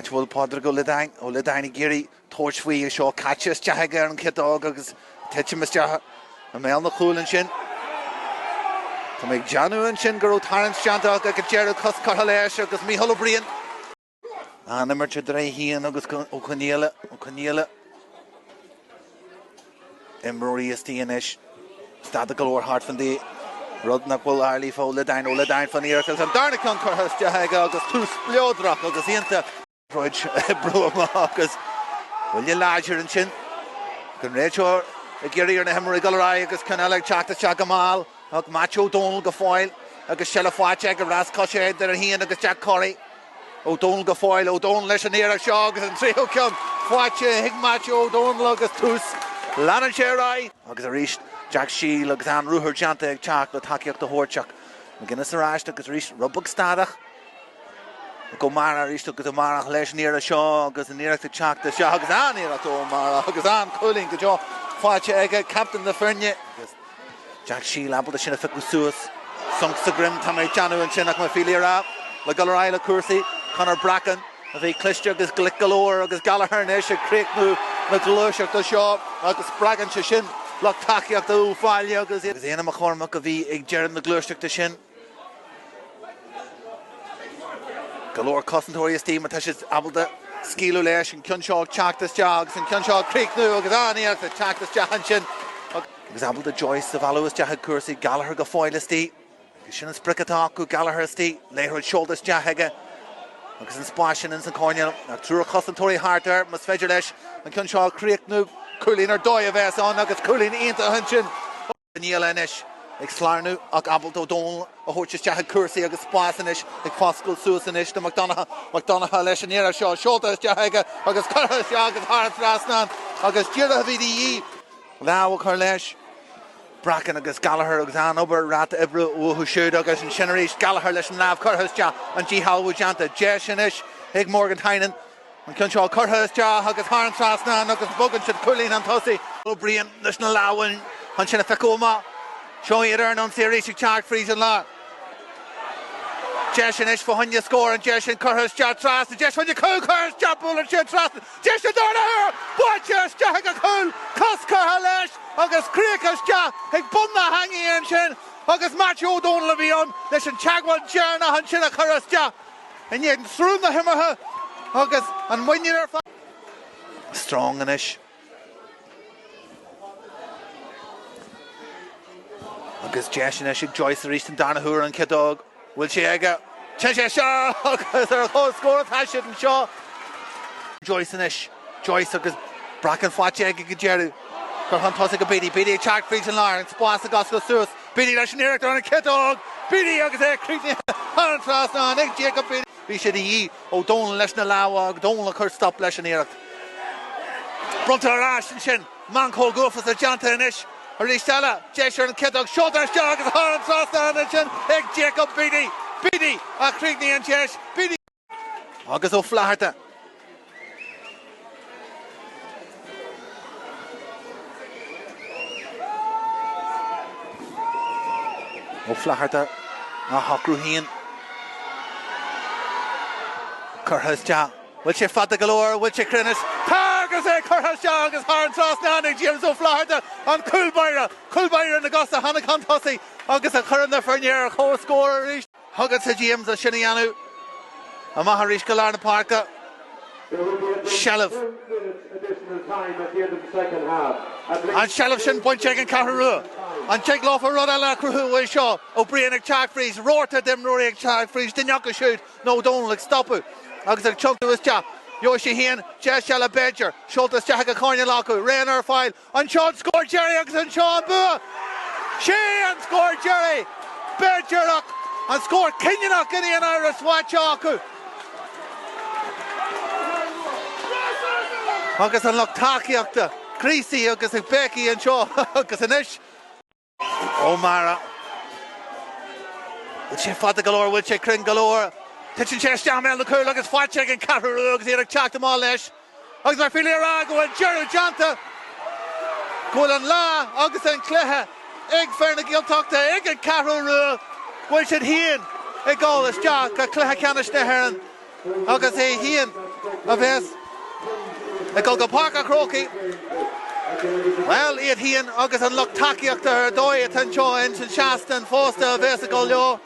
bhfuil padra go ledain ó ledain géirí tóirtfuí seo catches deaige ar an cedóg agus teitimas deacha a mé na chúlann sin. Tá méid Janúin sin gur ó tarrant seanteach agus dearú coscartha leis agus Mícheál Ó Briain. Nimir te dré hían agus ó Conéile. Imróí is tíanais. Stad go leor hart fan dí. Rud nach bhfuil airlí fó ledain ó ledain fan íarcail an darna chun chuthas deaige agus tús bleodrach agus íonta roid brua agus bhfuil láidir an sin. Gon réiteoir a géirí ar na himar Galway agus canalaigh teachta teag go máil ag Macho O'Donnell go fáil agus Sella Fáilte ag ras cosisiad ar a hían agus Jack Corrie. O'Donnell go fáil O'Donnell leis an éireach seo agus an trío ceann Fáilte hiag Macho O'Donnell agus tús An Cheathrú agus a ríist Jack Shield agus an rúthar deanta ag teach le takeíocht do hórteach. McGuinness a ráiste agus ríist rubbag stadach. Go mar ríist agus a marach leis an éireach seo agus an éireach teachta seo agus an éireach ó mar agus an cooling go Joe Fáilte ag captain na Ferne. Jack Shield abal sin a fiú suas. Sunk sa grim tá méid Janúin sin ach má Féidir rá le Galway le cuasaí Conor Bracken a bhí cliste agus glic galóir agus Gallagher-Nish a críicnú na glúiseach do seo agus Bracken se sin le takeíocht do Uibh Fháilí agus éanam a chormach a bhí ag dearan na glúiseachta sin. Galóir cosantóirí tí mar tá sé abalta scíú leis an ceann seo teachtas deagus an ceann seo críicnú agus aníart a teachtas deachan sin. Agus abalta Joyce a bhallúas deachad cuasaí Gallagher go fáilistí. Sin an spricatá go Gallagher-istí léithreid seoltas deachaige agus an spáisin in san cóineal nach trúr a cosantóirí hartar mas féidir leis an ceann seo críicnú cúlín ar dói a bheits an agus cúlín ionta an sin. Níl inis ag slárnú ag abalta O'Donnell a thuirteas deachad cuasaí agus spáisanis ag foscail suasanis do McDonagh leis an éireach seo seoltas deachaige agus curthas agus thart trasnán agus díreach a bhí dí lá a chur leis. Bracken agus Gallagher agus an obair rata ibre ó siúd agus an sinnéis Gallagher leis an lábh curthas de an G Halwood deanta Jessinis ag Morgan Tynan an ceann seo curthas de agus thart trasnán agus bogan siad cúlín an tosaí Ó Briain leis na láhain an sinna feicúma seo idir an séiréis teach frís an lá. Jessinis fáinne scór an Jessin curthas de tras a Jess fáinne cúl curthas de búlar sin tras Jessin dána Buaicphointí de ag a cúl coscartha leis agus críochas de ag bunna hangaí an sin agus Macho O'Donnell a bhí an leis an teagháil dearna an sin a curthas de an iad an srún na himartha agus an muinnear ar fáil. Strong inis. Agus Jessinis ag Joyce a ríist an darnathúr an cedóg. Bhfuil sé aige sé seo agus ar a scóir taiisiid an seo. Joyce inis. Joyce agus Bracken Fáilte ag go dearú. Gur an tosaigh go bídí ag teach frís an lá an spás a gas go suas. Bídí leis an éireach ar an cedóg. Bídí agus é críicne an trasnán ag Jacob bídí. Bhí sé dí O'Donnell leis na láha ag O'Donnell a chur stop leis an éireach. Brunta arás an sin man cóil gufas a deanta inis. A ríist eile Jess ar an cedóg seoltas de agus an trasnán an sin ag Jacob bídí. Bídí a críicne an Jess. Bídí agus ó Flaharta. Ó Flaharta a hocrú híon. Curthas de. Bhfuil sé fada galóir, bhfuil sé crinnis. Tágus é curthas de agus thar an trasnán ag James Ó Flaharta an cúlbaire na gasa hanna chun tosaí agus a churann na Fernéir a chó scóir a ríist. Thugat sa James a sinna anú. A maith a ríist go lár na parca. Shellah. An Shellah sin pointe ag an Cheathrú Rua. An teag láfa rud eile cruthú seo Ó Briain ag teach frís róirta dimróí ag teach frís duineach a siúd nó O'Donnell ag stopú agus ag chumtú is te. Jo sé hían Jess Shellah Badger seoltas teach a cóine lácu réan ar fáil an Sean scóir Jerry agus an Sean bua. Sé an scóir Jerry Badgerach an scóir cinneach in íon ar a swáite acu. Agus an loch takeíochta Creasy agus ag Becky an seo agus inis. Ó Mara. Bhfuil sé fada galóir, bhfuil sé crin galóir. Tuisin sé steam mé na cúil agus Fáilte ag an Cheathrú Rua agus iad teach am á leis. Agus mar Féidir rá go bhfuil Gerú deanta. Gúil an lá agus an cluiche ag fear na gilteachta ag an Cheathrú Rua. Bhfuil siad hían ag gáil is deach a cluiche ceannis na hÉireann. Agus é hían a bheits a go Parker Croaky. Well, iad hían agus an lucht takeíocht ar dóid an seo in Shastan fósta a bheits a go leo.